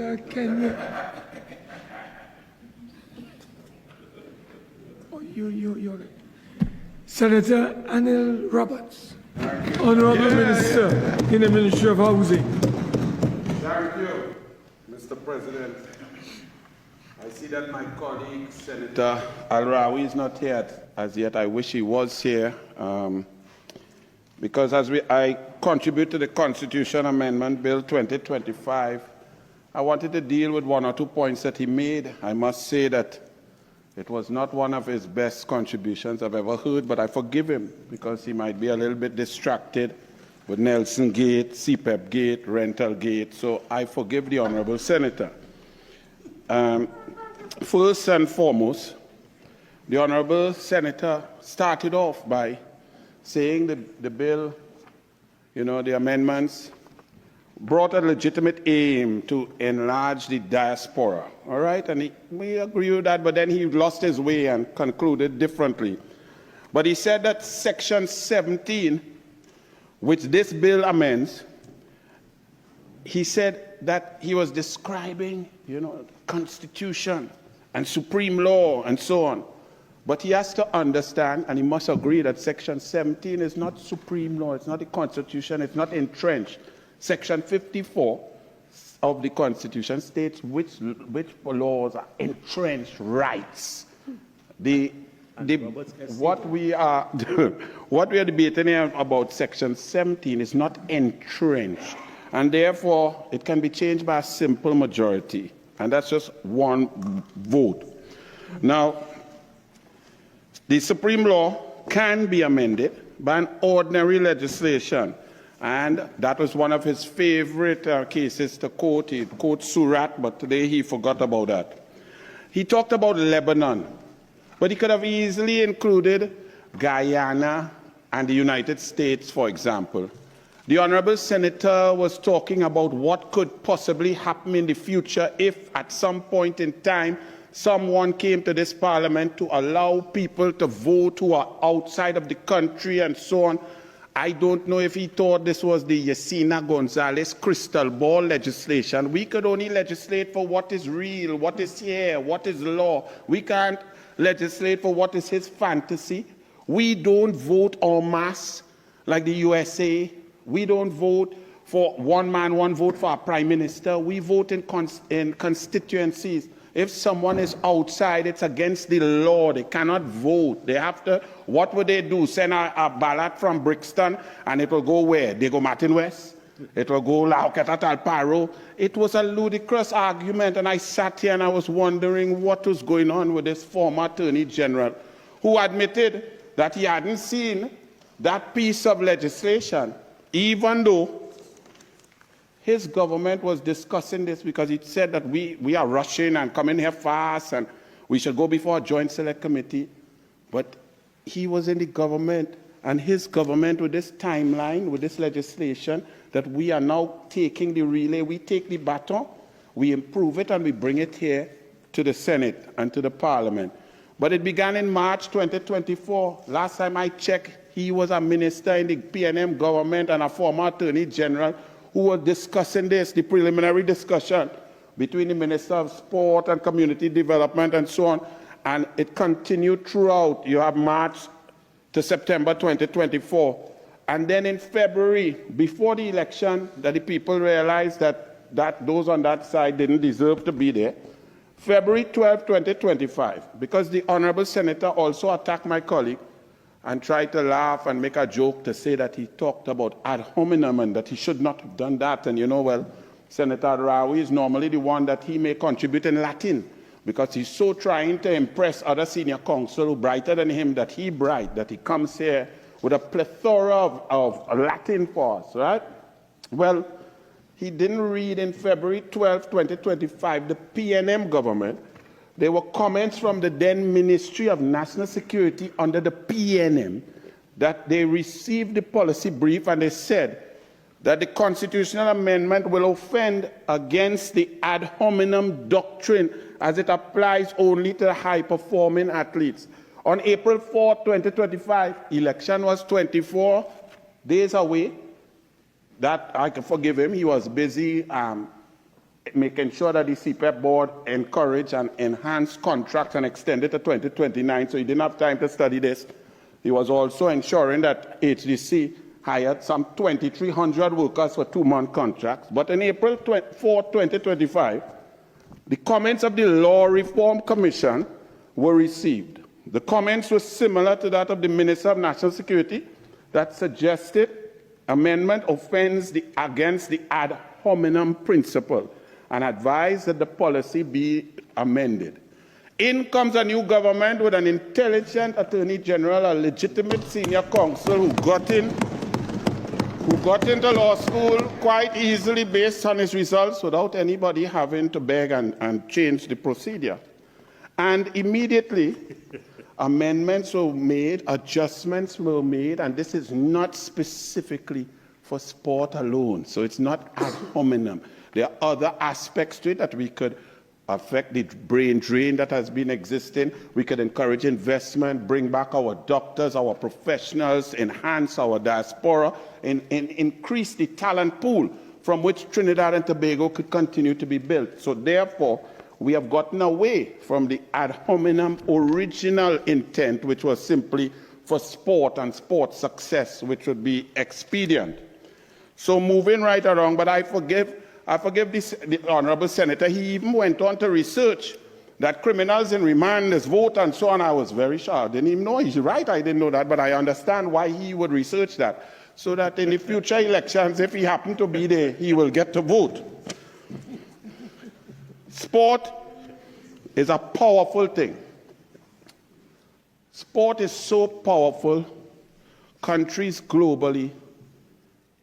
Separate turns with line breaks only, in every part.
Can you? Oh, you're Senator Anil Roberts, Honorable Minister in the Ministry of Housing.
Thank you, Mr. President. I see that my colleague, Senator Al-Rawi, is not here as yet. I wish he was here, because I contribute to the Constitution Amendment Bill 2025, I wanted to deal with one or two points that he made. I must say that it was not one of his best contributions I've ever heard, but I forgive him because he might be a little bit distracted with Nelson Gate, CPEP Gate, Rental Gate, so I forgive the Honorable Senator. First and foremost, the Honorable Senator started off by saying that the bill, the amendments, brought a legitimate aim to enlarge the diaspora, all right? And we agree with that, but then he lost his way and concluded differently. But he said that Section 17, which this bill amends, he said that he was describing, Constitution and supreme law and so on. But he has to understand, and he must agree, that Section 17 is not supreme law, it's not the Constitution, it's not entrenched. Section 54 of the Constitution states which laws are entrenched rights. What we are debating here about Section 17 is not entrenched, and therefore it can be changed by a simple majority, and that's just one vote. Now, the supreme law can be amended by an ordinary legislation. And that was one of his favorite cases to quote. He quotes Surat, but today he forgot about that. He talked about Lebanon, but he could have easily included Guyana and the United States, for example. The Honorable Senator was talking about what could possibly happen in the future if at some point in time someone came to this parliament to allow people to vote who are outside of the country and so on. I don't know if he thought this was the Yesenia Gonzalez crystal ball legislation. We could only legislate for what is real, what is here, what is law. We can't legislate for what is his fantasy. We don't vote en masse like the USA. We don't vote for one man, one vote for our prime minister. We vote in constituencies. If someone is outside, it's against the law. They cannot vote. They have to, what would they do? Send a ballot from Brixton, and it will go where? They go Martin West? It will go La Hoqueta Talparo? It was a ludicrous argument, and I sat here and I was wondering what was going on with this former Attorney General, who admitted that he hadn't seen that piece of legislation, even though his government was discussing this, because he said that we are rushing and coming here fast and we should go before a joint select committee. But he was in the government, and his government with this timeline, with this legislation, that we are now taking the relay, we take the baton, we improve it, and we bring it here to the Senate and to the Parliament. But it began in March 2024. Last time I checked, he was a minister in the PNM government and a former Attorney General who were discussing this, the preliminary discussion between the Minister of Sport and Community Development and so on, and it continued throughout. You have March to September 2024. And then in February, before the election, that the people realized that those on that side didn't deserve to be there, February 12, 2025, because the Honorable Senator also attacked my colleague, and tried to laugh and make a joke to say that he talked about ad hominem and that he should not have done that. And Senator Rawi is normally the one that he may contribute in Latin, because he's so trying to impress other senior counsel who brighter than him, that he comes here with a plethora of Latin for us, right? Well, he didn't read in February 12, 2025, the PNM government. There were comments from the then Ministry of National Security under the PNM that they received the policy brief, and they said that the constitutional amendment will offend against the ad hominem doctrine as it applies only to high-performing athletes. On April 4, 2025, election was 24 days away. That I can forgive him. He was busy making sure that the CPEP board encouraged and enhanced contracts and extended to 2029, so he didn't have time to study this. He was also ensuring that HDC hired some 2,300 workers for 2-month contracts. But on April 4, 2025, the comments of the Law Reform Commission were received. The comments were similar to that of the Minister of National Security that suggested amendment offends against the ad hominem principle and advised that the policy be amended. In comes a new government with an intelligent Attorney General, a legitimate senior counsel who got into law school quite easily based on his results without anybody having to beg and change the procedure. And immediately, amendments were made, adjustments were made, and this is not specifically for sport alone. So it's not ad hominem. There are other aspects to it that we could affect the brain drain that has been existing. We could encourage investment, bring back our doctors, our professionals, enhance our diaspora, and increase the talent pool from which Trinidad and Tobago could continue to be built. So therefore, we have gotten away from the ad hominem original intent, which was simply for sport and sport success, which would be expedient. So moving right along, but I forgive the Honorable Senator. He even went on to research that criminals in remand is vote and so on. I was very sure. I didn't even know. He's right, I didn't know that, but I understand why he would research that. So that in the future elections, if he happened to be there, he will get to vote. Sport is a powerful thing. Sport is so powerful, countries globally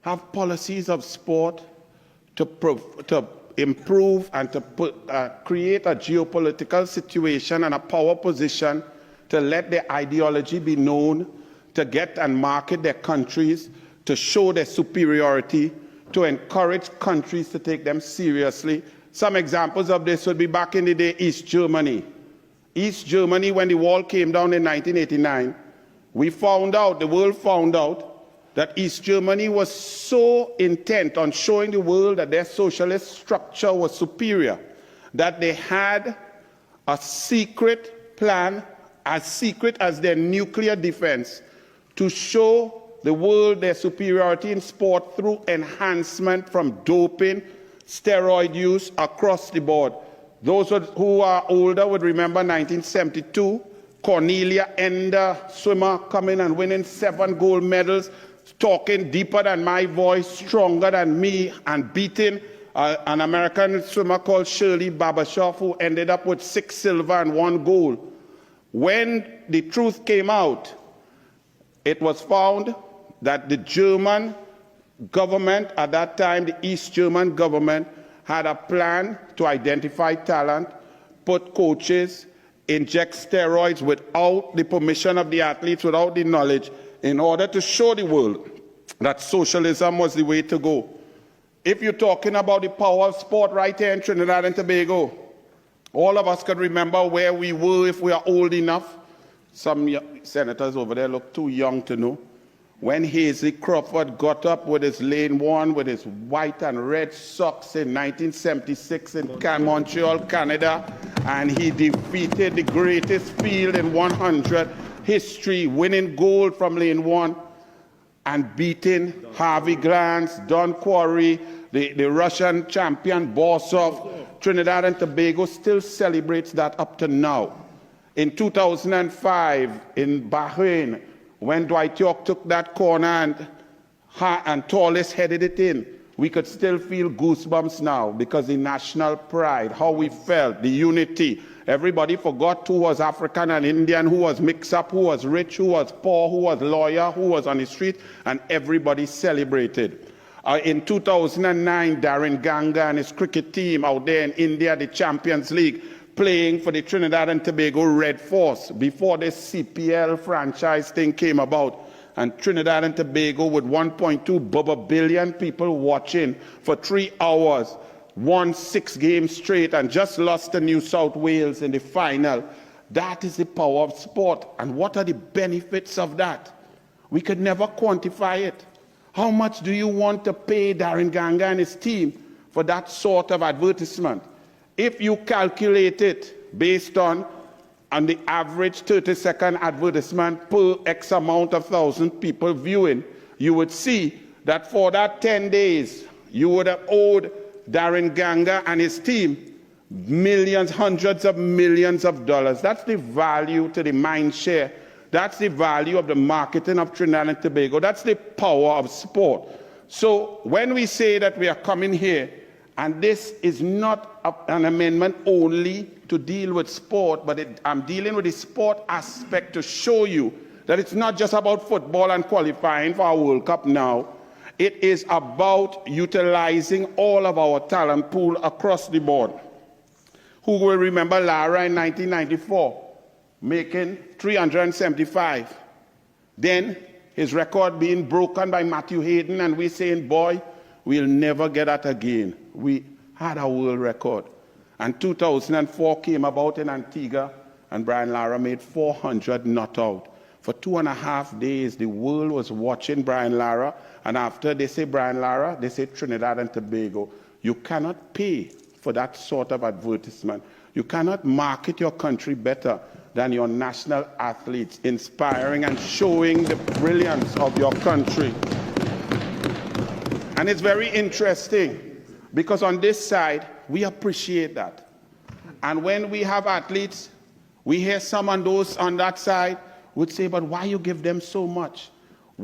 have policies of sport to improve and to create a geopolitical situation and a power position to let their ideology be known, to get and market their countries, to show their superiority, to encourage countries to take them seriously. Some examples of this would be back in the day, East Germany. East Germany, when the wall came down in 1989, the world found out that East Germany was so intent on showing the world that their socialist structure was superior, that they had a secret plan, as secret as their nuclear defense, to show the world their superiority in sport through enhancement from doping, steroid use across the board. Those who are older would remember 1972, Cornelia Ender, swimmer, coming and winning 7 gold medals, talking deeper than my voice, stronger than me, and beating an American swimmer called Shirley Babashoff, who ended up with 6 silver and 1 gold. When the truth came out, it was found that the German government at that time, the East German government, had a plan to identify talent, put coaches, inject steroids without the permission of the athletes, without the knowledge, in order to show the world that socialism was the way to go. If you're talking about the power of sport right here in Trinidad and Tobago, all of us could remember where we were if we are old enough. Some senators over there look too young to know. When Hazy Crawford got up with his lane 1 with his white and red socks in 1976 in Montreal, Canada, and he defeated the greatest field in 100 history, winning gold from lane 1 and beating Harvey Glantz, Don Quarry, the Russian champion Borsov. Trinidad and Tobago still celebrates that up to now. In 2005 in Bahrain, when Dwight York took that corner and Torres headed it in, we could still feel goosebumps now because the national pride, how we felt, the unity. Everybody forgot who was African and Indian, who was mixed up, who was rich, who was poor, who was lawyer, who was on the street, and everybody celebrated. In 2009, Darren Ganga and his cricket team out there in India, the Champions League, playing for the Trinidad and Tobago Red Force before this CPL franchise thing came about. And Trinidad and Tobago with 1.2 billion people watching for 3 hours, won 6 games straight and just lost to New South Wales in the final. That is the power of sport. And what are the benefits of that? We could never quantify it. How much do you want to pay Darren Ganga and his team for that sort of advertisement. If you calculate it based on the average 30-second advertisement per X amount of thousand people viewing, you would see that for that 10 days, you would have owed Darren Ganga and his team millions, hundreds of millions of dollars. That's the value to the mind share. That's the value of the marketing of Trinidad and Tobago. That's the power of sport. So when we say that we are coming here, and this is not an amendment only to deal with sport, but I'm dealing with the sport aspect to show you that it's not just about football and qualifying for our World Cup now. It is about utilizing all of our talent pool across the board. Who will remember Lara in 1994 making 375? Then his record being broken by Matthew Hayden, and we're saying, boy, we'll never get that again. We had a world record. And 2004 came about in Antigua, and Brian Lara made 400 not out. For 2.5 days, the world was watching Brian Lara, and after they say Brian Lara, they say Trinidad and Tobago. You cannot pay for that sort of advertisement. You cannot market your country better than your national athletes, inspiring and showing the brilliance of your country. And it's very interesting, because on this side, we appreciate that. And when we have athletes, we hear some on those on that side would say, but why you give them so much?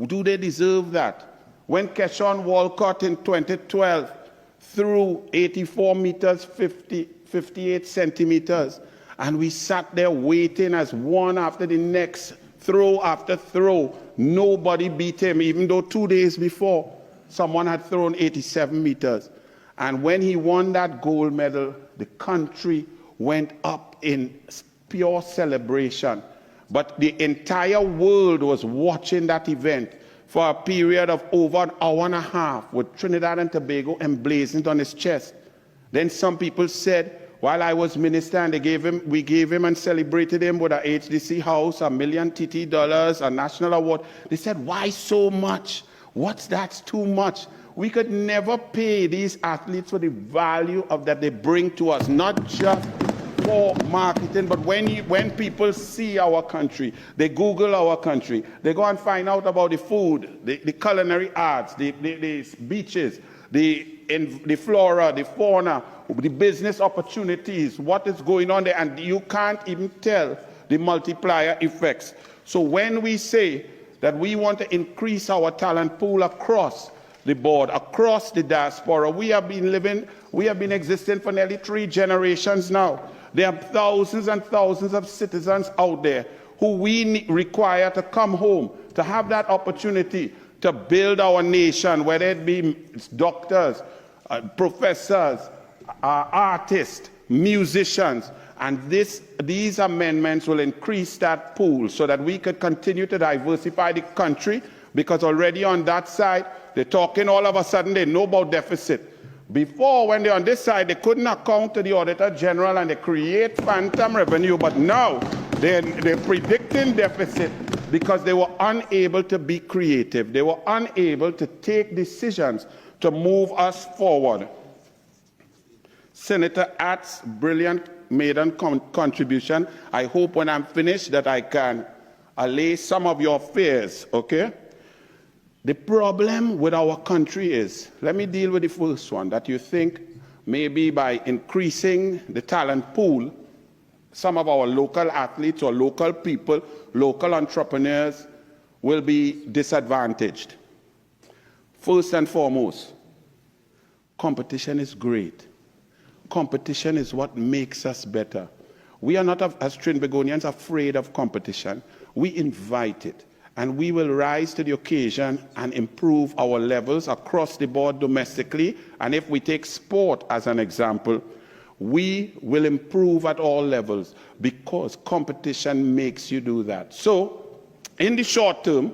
Do they deserve that? When Keshawn Walcott in 2012 threw 84 meters, 58 centimeters, and we sat there waiting as one after the next, throw after throw, nobody beat him, even though 2 days before, someone had thrown 87 meters. And when he won that gold medal, the country went up in pure celebration. But the entire world was watching that event for a period of over an hour and a half with Trinidad and Tobago emblazoned on his chest. Then some people said, while I was minister and we gave him and celebrated him with a HDC house, $1 million TT dollars, a national award. They said, why so much? That's too much. We could never pay these athletes for the value of that they bring to us, not just for marketing, but when people see our country, they Google our country, they go and find out about the food, the culinary arts, the beaches, the flora, the fauna, the business opportunities, what is going on there, and you can't even tell the multiplier effects. So when we say that we want to increase our talent pool across the board, across the diaspora, we have been existing for nearly 3 generations now. There are thousands and thousands of citizens out there who we require to come home, to have that opportunity to build our nation, whether it be doctors, professors, artists, musicians. And these amendments will increase that pool so that we could continue to diversify the country, because already on that side, they're talking all of a sudden, they know about deficit. Before, when they're on this side, they couldn't account to the Auditor General and they create phantom revenue, but now they're predicting deficit because they were unable to be creative. They were unable to take decisions to move us forward. Senator Att's brilliant maiden contribution. I hope when I'm finished that I can allay some of your fears, okay? The problem with our country is, let me deal with the first one, that you think maybe by increasing the talent pool, some of our local athletes or local people, local entrepreneurs will be disadvantaged. First and foremost, competition is great. Competition is what makes us better. We are not, as Trinbagonians, afraid of competition. We invite it. And we will rise to the occasion and improve our levels across the board domestically. And if we take sport as an example, we will improve at all levels because competition makes you do that. So, in the short term,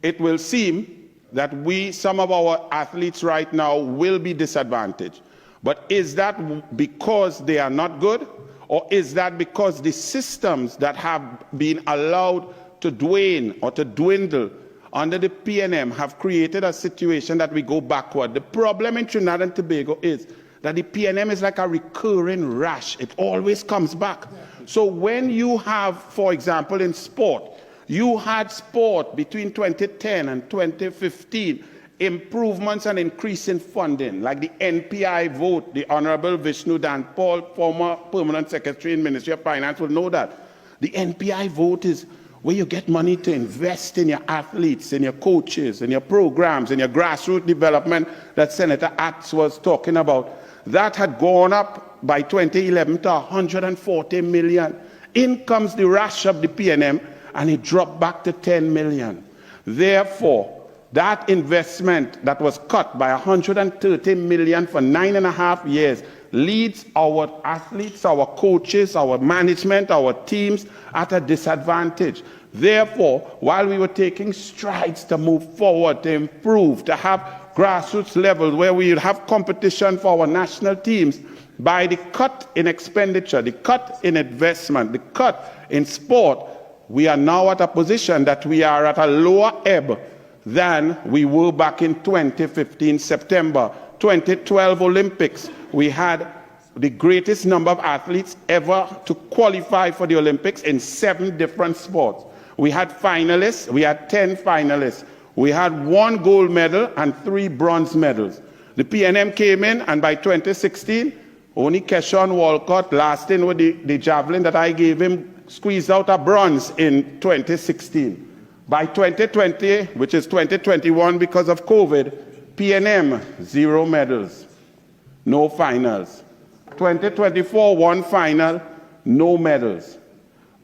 it will seem that some of our athletes right now will be disadvantaged. But is that because they are not good? Or is that because the systems that have been allowed to wane or to dwindle under the PNM have created a situation that we go backward. The problem in Trinidad and Tobago is that the PNM is like a recurring rash. It always comes back. So when you have, for example, in sport, you had sport between 2010 and 2015, improvements and increase in funding, like the NPI vote. The Honorable Vishnu Danpal, former Permanent Secretary in Ministry of Finance, will know that. The NPI vote is where you get money to invest in your athletes, in your coaches, in your programs, in your grassroots development that Senator Atts was talking about. That had gone up by 2011 to 140 million. In comes the rush of the PNM, and it dropped back to 10 million. Therefore, that investment that was cut by 130 million for 9.5 years leads our athletes, our coaches, our management, our teams at a disadvantage. Therefore, while we were taking strides to move forward, to improve, to have grassroots levels where we have competition for our national teams, by the cut in expenditure, the cut in investment, the cut in sport, we are now at a position that we are at a lower ebb than we were back in 2015 September. 2012 Olympics, we had the greatest number of athletes ever to qualify for the Olympics in 7 different sports. We had finalists, we had 10 finalists. We had 1 gold medal and 3 bronze medals. The PNM came in, and by 2016, only Keshawn Walcott, last in with the javelin that I gave him, squeezed out a bronze in 2016. By 2020, which is 2021 because of COVID, PNM, 0 medals, no finals. 2024, 1 final, no medals,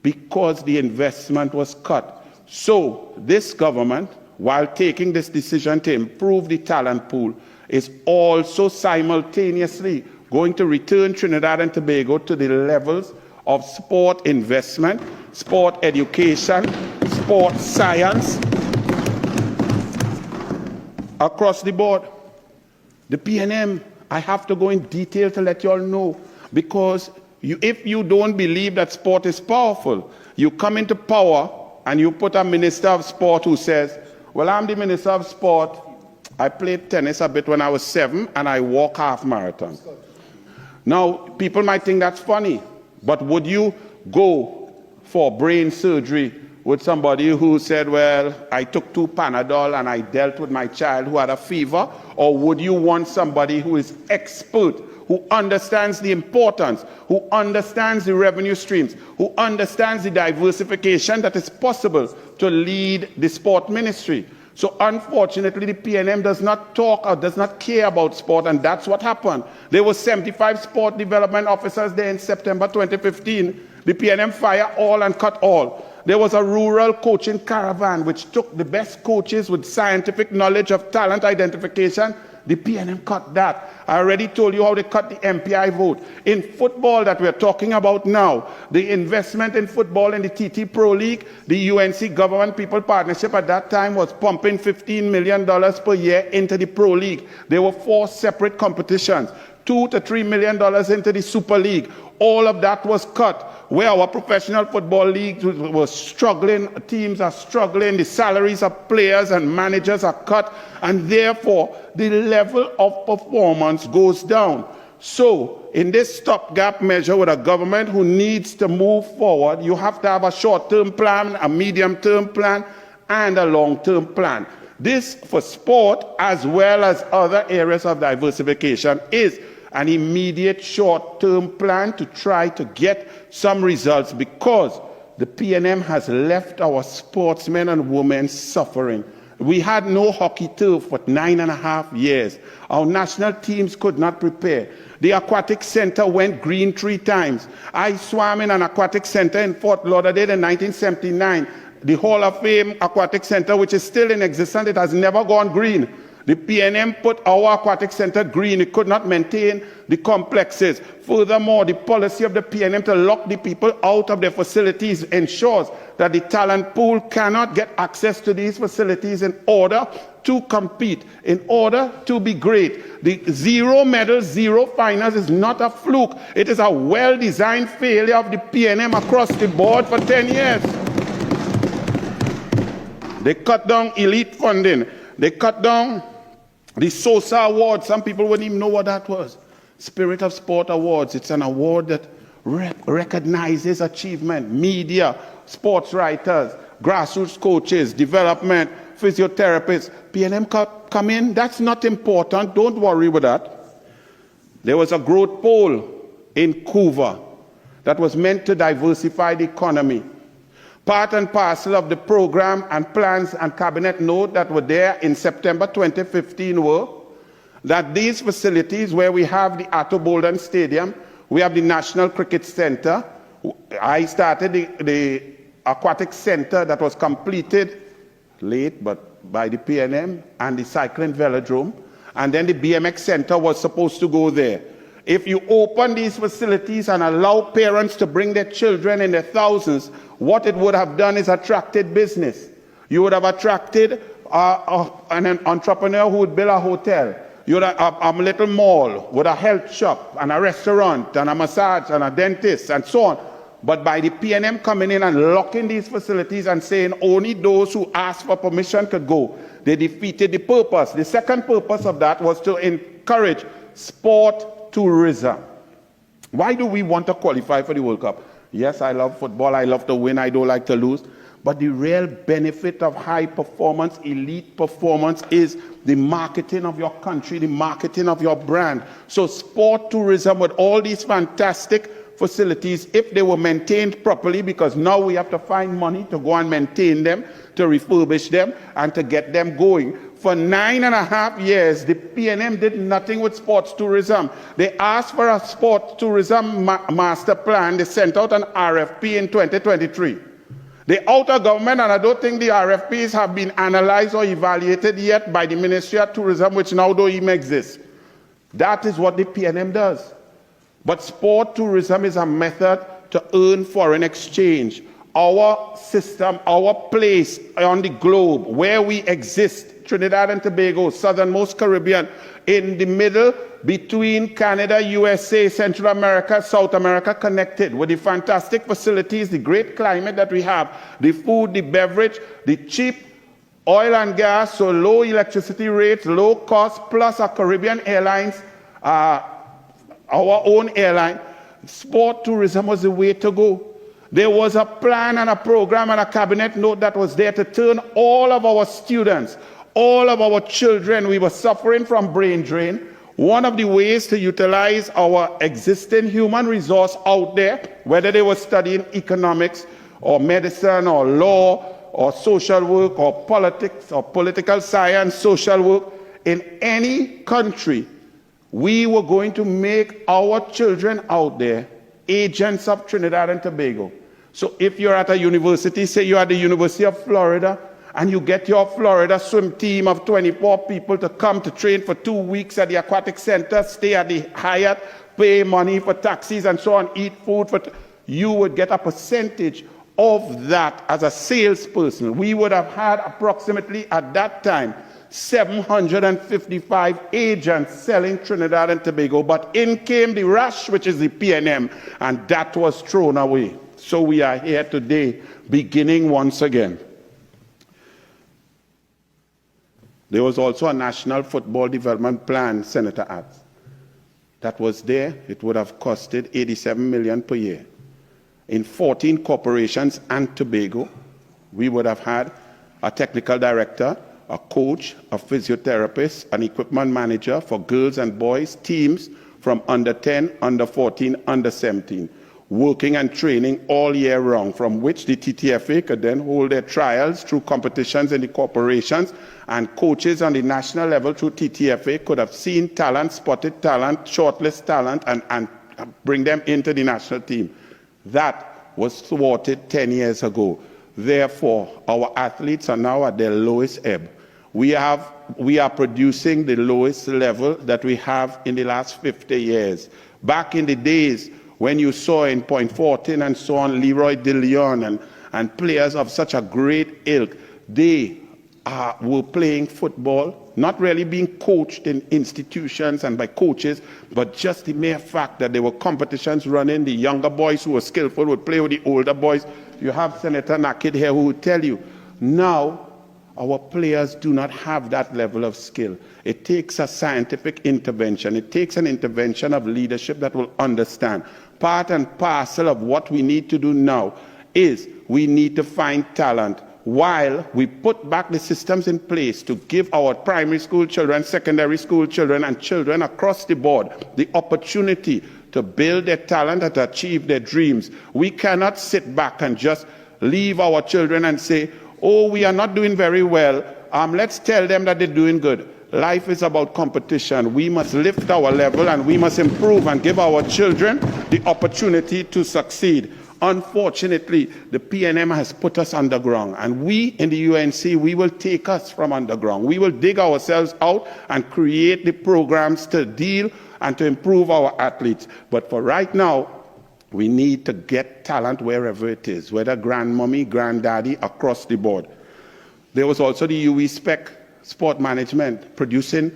because the investment was cut. So this government, while taking this decision to improve the talent pool, is also simultaneously going to return Trinidad and Tobago to the levels of sport investment, sport education, sport science, across the board. The PNM, I have to go in detail to let you all know, because if you don't believe that sport is powerful, you come into power and you put a minister of sport who says, well, I'm the minister of sport. I played tennis a bit when I was 7 and I walk half marathon. Now, people might think that's funny, but would you go for brain surgery with somebody who said, well, I took 2 Panadol and I dealt with my child who had a fever? Or would you want somebody who is expert, who understands the importance, who understands the revenue streams, who understands the diversification that is possible to lead the sport ministry? So unfortunately, the PNM does not talk or does not care about sport, and that's what happened. There were 75 sport development officers there in September 2015. The PNM fired all and cut all. There was a rural coaching caravan which took the best coaches with scientific knowledge of talent identification. The PNM cut that. I already told you how they cut the MPI vote. In football that we're talking about now, the investment in football in the TT Pro League, the UNC Government-People Partnership at that time was pumping $15 million per year into the Pro League. There were 4 separate competitions, $2 to $3 million into the Super League. All of that was cut. Where our professional football leagues were struggling, teams are struggling, the salaries of players and managers are cut, and therefore the level of performance goes down. So in this stopgap measure with a government who needs to move forward, you have to have a short-term plan, a medium-term plan, and a long-term plan. This, for sport as well as other areas of diversification, is an immediate short-term plan to try to get some results, because the PNM has left our sportsmen and women suffering. We had no hockey turf for 9.5 years. Our national teams could not prepare. The aquatic center went green 3 times. I swam in an aquatic center in Fort Lauderdale in 1979. The Hall of Fame Aquatic Center, which is still in existence, it has never gone green. The PNM put our aquatic center green. It could not maintain the complexes. Furthermore, the policy of the PNM to lock the people out of their facilities ensures that the talent pool cannot get access to these facilities in order to compete, in order to be great. The 0 medals, 0 finals is not a fluke. It is a well-designed failure of the PNM across the board for 10 years. They cut down elite funding. They cut down the SOSA Award. Some people wouldn't even know what that was. Spirit of Sport Awards. It's an award that recognizes achievement. Media, sports writers, grassroots coaches, development, physiotherapists. PNM come in. That's not important. Don't worry with that. There was a growth pole in Couva that was meant to diversify the economy. Part and parcel of the program and plans and cabinet note that were there in September 2015 were that these facilities where we have the Atto Bolden Stadium, we have the National Cricket Center. I started the aquatic center that was completed late, but by the PNM, and the cycling velodrome. And then the BMX center was supposed to go there. If you open these facilities and allow parents to bring their children in their thousands, what it would have done is attracted business. You would have attracted an entrepreneur who would build a hotel. You would have a little mall with a health shop and a restaurant and a massage and a dentist and so on. But by the PNM coming in and locking these facilities and saying only those who ask for permission could go, they defeated the purpose. The second purpose of that was to encourage sport tourism. Why do we want to qualify for the World Cup? Yes, I love football. I love to win. I don't like to lose. But the real benefit of high performance, elite performance is the marketing of your country, the marketing of your brand. So sport tourism with all these fantastic facilities, if they were maintained properly, because now we have to find money to go and maintain them, to refurbish them, and to get them going. For 9.5 years, the PNM did nothing with sports tourism. They asked for a sports tourism master plan. They sent out an RFP in 2023. The outer government, and I don't think the RFPs have been analyzed or evaluated yet by the Ministry of Tourism, which now don't even exist. That is what the PNM does. But sport tourism is a method to earn foreign exchange. Our system, our place on the globe, where we exist, Trinidad and Tobago, southernmost Caribbean, in the middle between Canada, USA, Central America, South America, connected with the fantastic facilities, the great climate that we have, the food, the beverage, the cheap oil and gas, so low electricity rates, low cost, plus our Caribbean airlines, our own airline. Sport tourism was the way to go. There was a plan and a program and a cabinet note that was there to turn all of our students, all of our children. We were suffering from brain drain. One of the ways to utilize our existing human resource out there, whether they were studying economics or medicine or law or social work or politics or political science, social work, in any country, we were going to make our children out there agents of Trinidad and Tobago. So if you're at a university, say you're at the University of Florida, and you get your Florida swim team of 24 people to come to train for 2 weeks at the aquatic center, stay at the Hyatt, pay money for taxis and so on, eat food, you would get a percentage of that as a salesperson. We would have had approximately at that time 755 agents selling Trinidad and Tobago, but in came the rush, which is the PNM, and that was thrown away. So we are here today, beginning once again. There was also a National Football Development Plan, Senator Adds, that was there. It would have costed $87 million per year. In 14 corporations and Tobago, we would have had a technical director, a coach, a physiotherapist, an equipment manager for girls and boys teams from under 10, under 14, under 17, working and training all year round, from which the TTFA could then hold their trials through competitions in the corporations, and coaches on the national level through TTFA could have seen talent, spotted talent, shortlist talent, and bring them into the national team. That was thwarted 10 years ago. Therefore, our athletes are now at their lowest ebb. We are producing the lowest level that we have in the last 50 years. Back in the days when you saw in Point 14 and so on, Leroy DeLeon and players of such a great ilk, they were playing football, not really being coached in institutions and by coaches, but just the mere fact that there were competitions running. The younger boys who were skillful would play with the older boys. You have Senator Nakid here who would tell you, now our players do not have that level of skill. It takes a scientific intervention. It takes an intervention of leadership that will understand. Part and parcel of what we need to do now is we need to find talent while we put back the systems in place to give our primary school children, secondary school children, and children across the board the opportunity to build their talent and to achieve their dreams. We cannot sit back and just leave our children and say, oh, we are not doing very well. Let's tell them that they're doing good. Life is about competition. We must lift our level and we must improve and give our children the opportunity to succeed. Unfortunately, the PNM has put us underground, and we in the UNC, we will take us from underground. We will dig ourselves out and create the programs to deal and to improve our athletes. But for right now, we need to get talent wherever it is, whether grandmommy, granddaddy, across the board. There was also the UE Spec Sport Management producing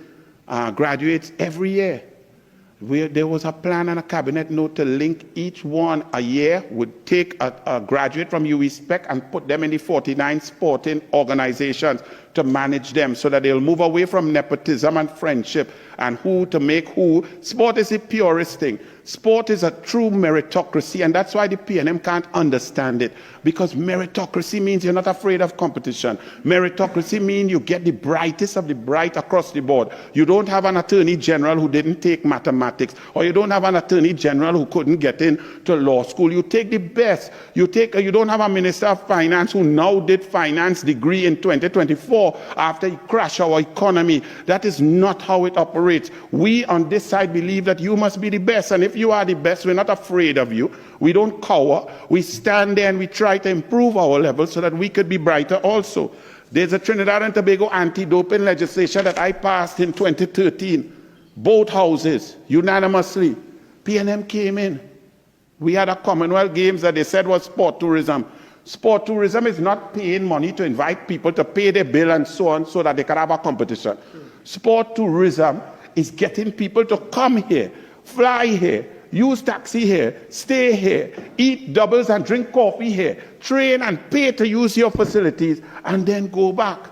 graduates every year. There was a plan and a cabinet note to link each one a year, would take a graduate from UE Spec and put them in the 49 sporting organizations to manage them so that they'll move away from nepotism and friendship and who to make who. Sport is the purest thing. Sport is a true meritocracy, and that's why the PNM can't understand it, because meritocracy means you're not afraid of competition. Meritocracy means you get the brightest of the bright across the board. You don't have an attorney general who didn't take mathematics, or you don't have an attorney general who couldn't get into law school. You take the best. You don't have a minister of finance who now did finance degree in 2024 after he crashed our economy. That is not how it operates. We on this side believe that you must be the best, and if you are the best, we're not afraid of you. We don't cower. We stand there and we try to improve our level so that we could be brighter also. There's a Trinidad and Tobago anti-doping legislation that I passed in 2013. Both houses, unanimously. PNM came in. We had a Commonwealth Games that they said was sport tourism. Sport tourism is not paying money to invite people to pay their bill and so on so that they can have a competition. Sport tourism is getting people to come here, fly here, use taxi here, stay here, eat doubles and drink coffee here, train and pay to use your facilities, and then go back.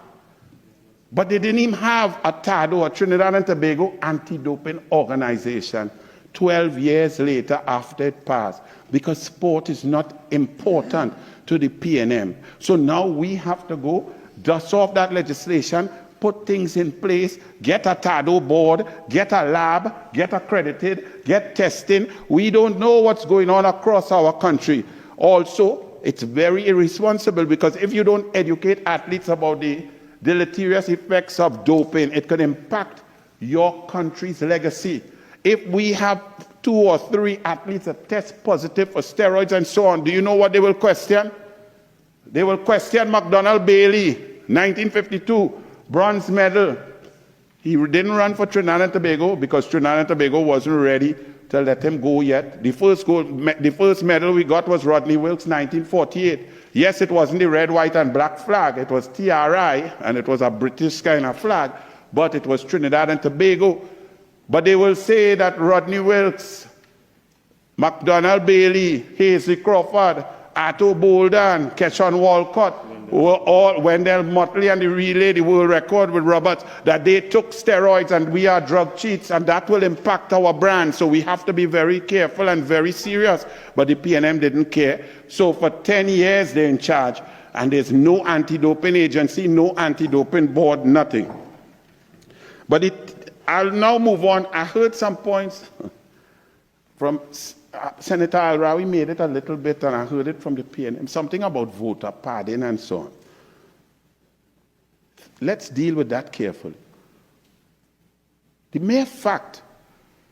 But they didn't even have a TADO, a Trinidad and Tobago anti-doping organization 12 years later after it passed, because sport is not important to the PNM. So now we have to go dust off that legislation, put things in place, get a TADO board, get a lab, get accredited, get testing. We don't know what's going on across our country. Also, it's very irresponsible, because if you don't educate athletes about the deleterious effects of doping, it could impact your country's legacy. If we have 2 or 3 athletes that test positive for steroids and so on, do you know what they will question? They will question McDonald Bailey, 1952. Bronze medal. He didn't run for Trinidad and Tobago because Trinidad and Tobago wasn't ready to let him go yet. The first medal we got was Rodney Wilkes, 1948. Yes, it wasn't the red, white, and black flag. It was TRI, and it was a British kind of flag, but it was Trinidad and Tobago. But they will say that Rodney Wilkes, McDonald Bailey, Hasely Crawford, Atto Bolden, Keshawn Walcott, were all, Wendell Motley and the relay, the world record with Roberts, that they took steroids and we are drug cheats, and that will impact our brand. So we have to be very careful and very serious. But the PNM didn't care. So for 10 years they're in charge, and there's no anti-doping agency, no anti-doping board, nothing. But I'll now move on. I heard some points from Senator Al-Rawi made it a little bit, and I heard it from the PNM, something about voter pardon and so on. Let's deal with that carefully. The mere fact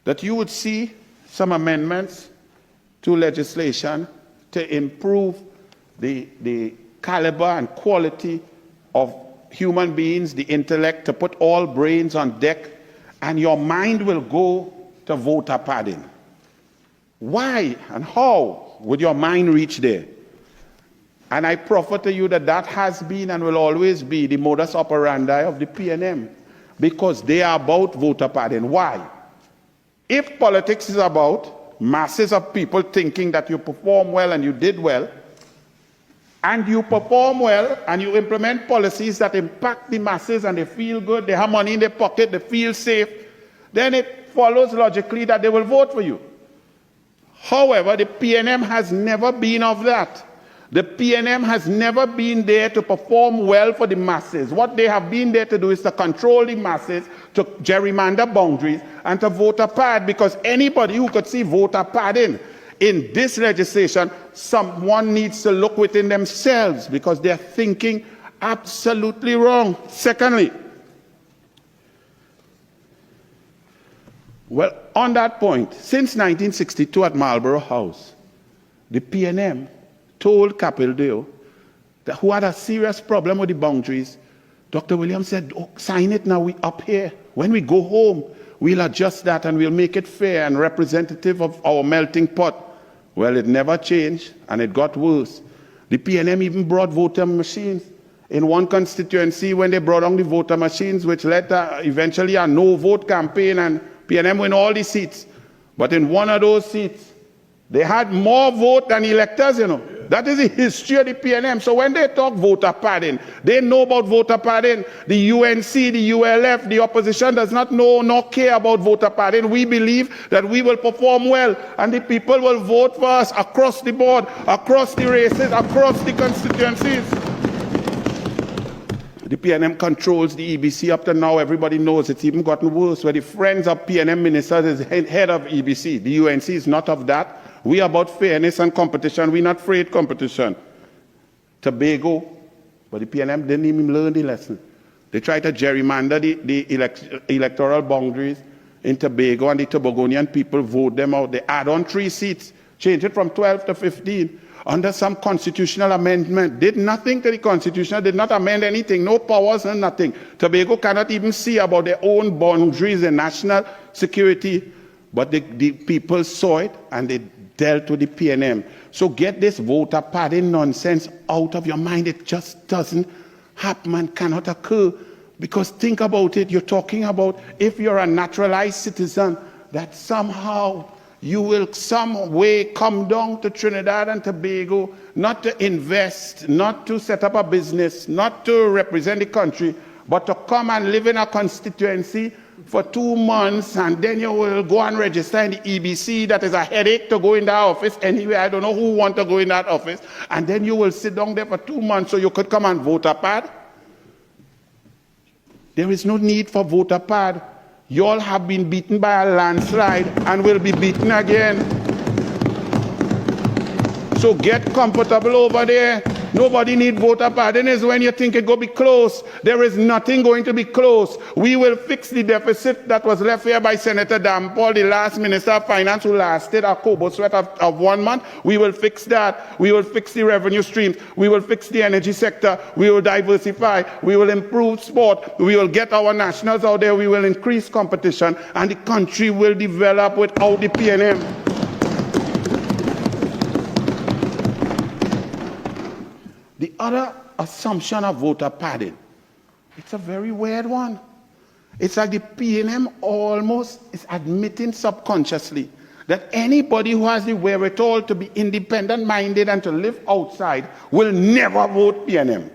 that you would see some amendments to legislation to improve the caliber and quality of human beings, the intellect, to put all brains on deck, and your mind will go to voter pardon. Why and how would your mind reach there? And I proffer to you that that has been and will always be the modus operandi of the PNM, because they are about voter pardon. Why? If politics is about masses of people thinking that you perform well and you did well, and you perform well, and you implement policies that impact the masses, and they feel good, they have money in their pocket, they feel safe, then it follows logically that they will vote for you. However, the PNM has never been of that. The PNM has never been there to perform well for the masses. What they have been there to do is to control the masses, to gerrymander boundaries, and to vote apart, because anybody who could see voter padding in this legislation, someone needs to look within themselves, because they're thinking absolutely wrong. Secondly, well, on that point, since 1962 at Marlborough House, the PNM told Capildeo, that who had a serious problem with the boundaries, Dr. Williams said, oh, sign it now, we up here. When we go home, we'll adjust that and we'll make it fair and representative of our melting pot. Well, it never changed, and it got worse. The PNM even brought voter machines. In one constituency, when they brought on the voter machines, which led to eventually a no-vote campaign, and PNM win all the seats. But in one of those seats, they had more vote than electors, you know. That is the history of the PNM. So when they talk voter padding, they know about voter padding. The UNC, the ULF, the opposition does not know nor care about voter padding. We believe that we will perform well, and the people will vote for us across the board, across the races, across the constituencies. The PNM controls the EBC up to now. Everybody knows it's even gotten worse, where the friends of PNM ministers is head of EBC. The UNC is not of that. We are about fairness and competition. We're not afraid competition. Tobago, but the PNM didn't even learn the lesson. They tried to gerrymander the electoral boundaries in Tobago, and the Tobagonian people vote them out. They add on 3 seats, change it from 12 to 15, under some constitutional amendment. Did nothing to the constitution, did not amend anything, no powers and nothing. Tobago cannot even see about their own boundaries and national security, but the people saw it and they dealt with the PNM. So get this voter padding nonsense out of your mind. It just doesn't happen and cannot occur. Because think about it, you're talking about if you're a naturalized citizen, that somehow you will some way come down to Trinidad and Tobago, not to invest, not to set up a business, not to represent the country, but to come and live in a constituency for 2 months, and then you will go and register in the EBC. That is a headache to go in that office anyway. I don't know who want to go in that office. And then you will sit down there for 2 months so you could come and vote apart. There is no need for voter pad. You all have been beaten by a landslide and will be beaten again. So get comfortable over there. Nobody need voter pardon is when you think it go be close. There is nothing going to be close. We will fix the deficit that was left here by Senator Dampol, the last Minister of Finance, who lasted a kobo sweat of 1 month. We will fix that. We will fix the revenue streams. We will fix the energy sector. We will diversify. We will improve sport. We will get our nationals out there. We will increase competition, and the country will develop without the PNM. The other assumption of voter padding, it's a very weird one. It's like the PNM almost is admitting subconsciously that anybody who has the wherewithal to be independent-minded and to live outside will never vote PNM.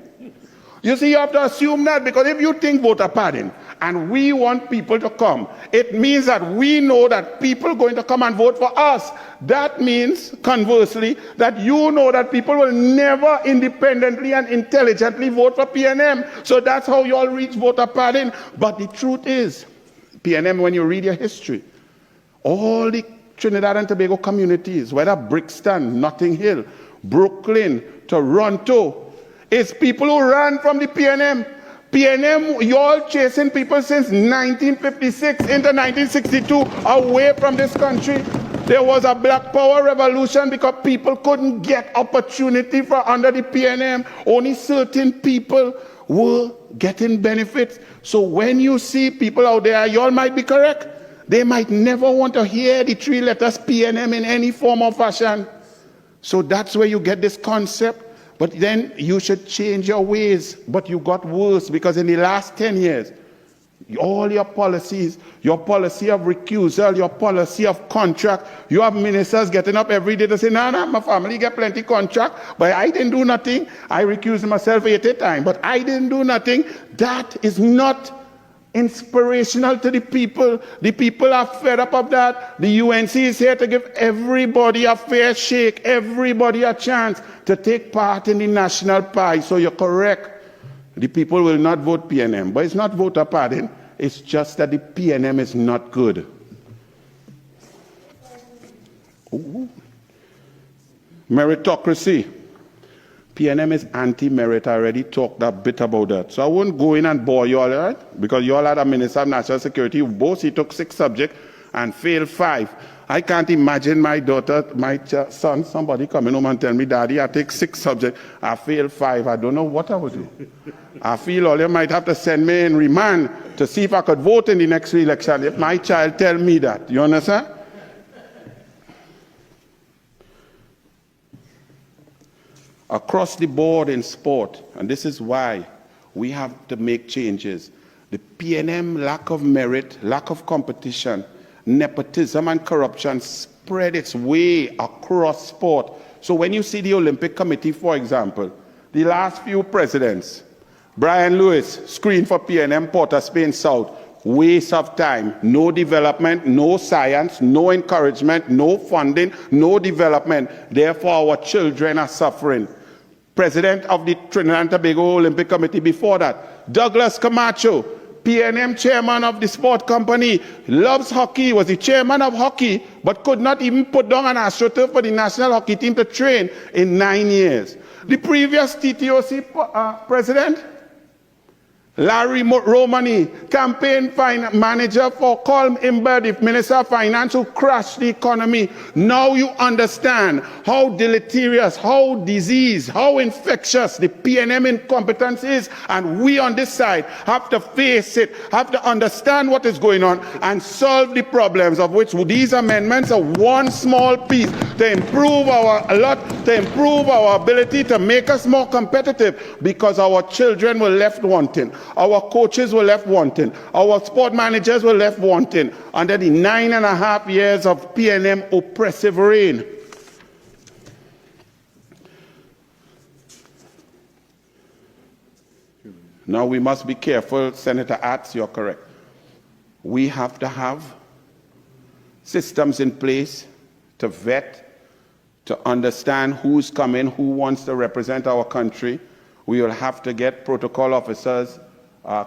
You see, you have to assume that, because if you think voter padding and we want people to come, it means that we know that people are going to come and vote for us. That means, conversely, that you know that people will never independently and intelligently vote for PNM. So that's how you all reach voter padding. But the truth is, PNM, when you read your history, all the Trinidad and Tobago communities, whether Brixton, Notting Hill, Brooklyn, Toronto, it's people who ran from the PNM. PNM, you all chasing people since 1956 into 1962 away from this country. There was a Black Power revolution because people couldn't get opportunity for under the PNM. Only certain people were getting benefits. So when you see people out there, you all might be correct. They might never want to hear the 3 letters PNM in any form or fashion. So that's where you get this concept. But then you should change your ways. But you got worse, because in the last 10 years, All your policies, your policy of recusal, your policy of contract, you have ministers getting up every day to say, no, my family get plenty contract, but I didn't do nothing. I recused myself 80 times, but I didn't do nothing. That is not inspirational to the people. The people are fed up of that. The UNC is here to give everybody a fair shake, everybody a chance to take part in the national pie. So you're correct. The people will not vote PNM, but it's not voter pardon. It's just that the PNM is not good. Ooh. Meritocracy. PNM is anti-merit. I already talked a bit about that. So I won't go in and bore you all, right? Because you all had a Minister of National Security. Both he took 6 subjects and failed 5. I can't imagine my daughter, my son, somebody coming home and tell me, Daddy, I take 6 subjects, I failed 5. I don't know what I would do. I feel all you might have to send me in remand to see if I could vote in the next election if my child tell me that. You understand? Across the board in sport, and this is why we have to make changes. The PNM lack of merit, lack of competition, nepotism and corruption spread its way across sport. So when you see the Olympic Committee, for example, the last few presidents, Brian Lewis, screened for PNM, Port of Spain South, waste of time, no development, no science, no encouragement, no funding, no development. Therefore, our children are suffering. President of the Trinidad and Tobago Olympic Committee before that, Douglas Camacho, PNM chairman of the sport company, loves hockey, was the chairman of hockey, but could not even put down an astroturf for the national hockey team to train in 9 years. The previous TTOC president, Larry Romani, campaign manager for Colm Imber, the Minister of Finance, who crashed the economy. Now you understand how deleterious, how diseased, how infectious the PNM incompetence is, and we on this side have to face it, have to understand what is going on, and solve the problems, of which these amendments are one small piece to improve our ability to make us more competitive, because our children were left wanting. Our coaches were left wanting. Our sport managers were left wanting under the 9.5 years of PNM oppressive reign. Now we must be careful, Senator Atz, you're correct. We have to have systems in place to vet, to understand who's coming, who wants to represent our country. We will have to get protocol officers,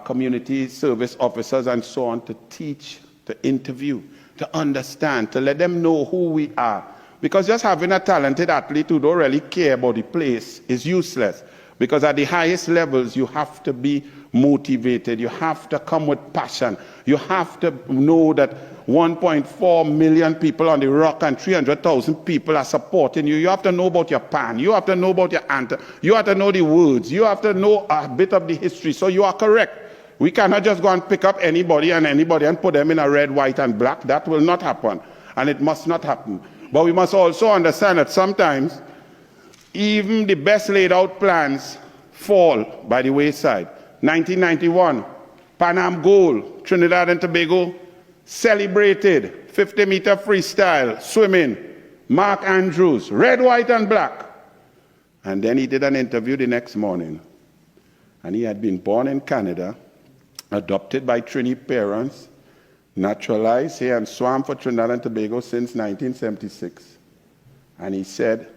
community service officers and so on to teach, to interview, to understand, to let them know who we are. Because just having a talented athlete who don't really care about the place is useless. Because at the highest levels, you have to be motivated. You have to come with passion. You have to know that 1.4 million people on the rock and 300,000 people are supporting you. You have to know about your pan. You have to know about your anthem. You have to know the words. You have to know a bit of the history. So you are correct. We cannot just go and pick up anybody and put them in a red, white, and black. That will not happen. And it must not happen. But we must also understand that sometimes even the best laid out plans fall by the wayside. 1991, Pan Am Gold, Trinidad and Tobago celebrated 50-meter freestyle swimming. Mark Andrews, red, white, and black. And then he did an interview the next morning. And he had been born in Canada, adopted by Trini parents, naturalized here and swam for Trinidad and Tobago since 1976. And he said,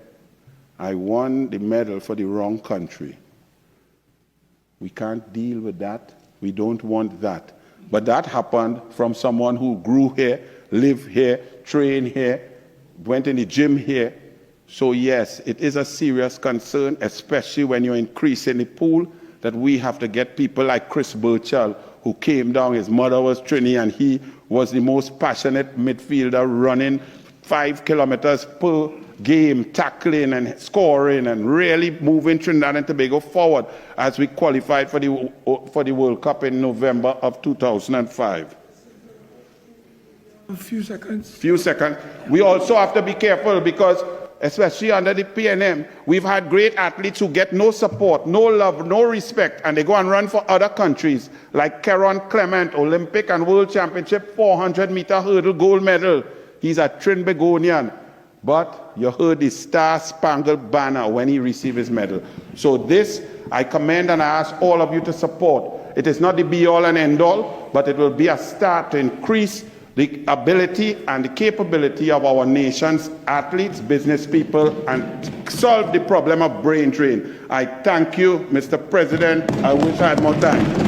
I won the medal for the wrong country. We can't deal with that. We don't want that. But that happened from someone who grew here, lived here, trained here, went in the gym here. So yes, it is a serious concern, especially when you're increasing the pool, that we have to get people like Chris Burchell, who came down, his mother was Trini, and he was the most passionate midfielder, running 5 kilometers per game, tackling and scoring and really moving Trinidad and Tobago forward as we qualified for the World Cup in November of 2005.
A few seconds.
We also have to be careful, because especially under the PNM, we've had great athletes who get no support, no love, no respect, and they go and run for other countries, like Keron Clement, Olympic and World Championship 400-meter hurdle gold medal. He's a Trinbagonian. But you heard the Star-Spangled Banner when he received his medal. So this, I commend and I ask all of you to support. It is not the be-all and end-all, but it will be a start to increase the ability and the capability of our nation's athletes, business people, and solve the problem of brain drain. I thank you, Mr. President. I wish I had more time.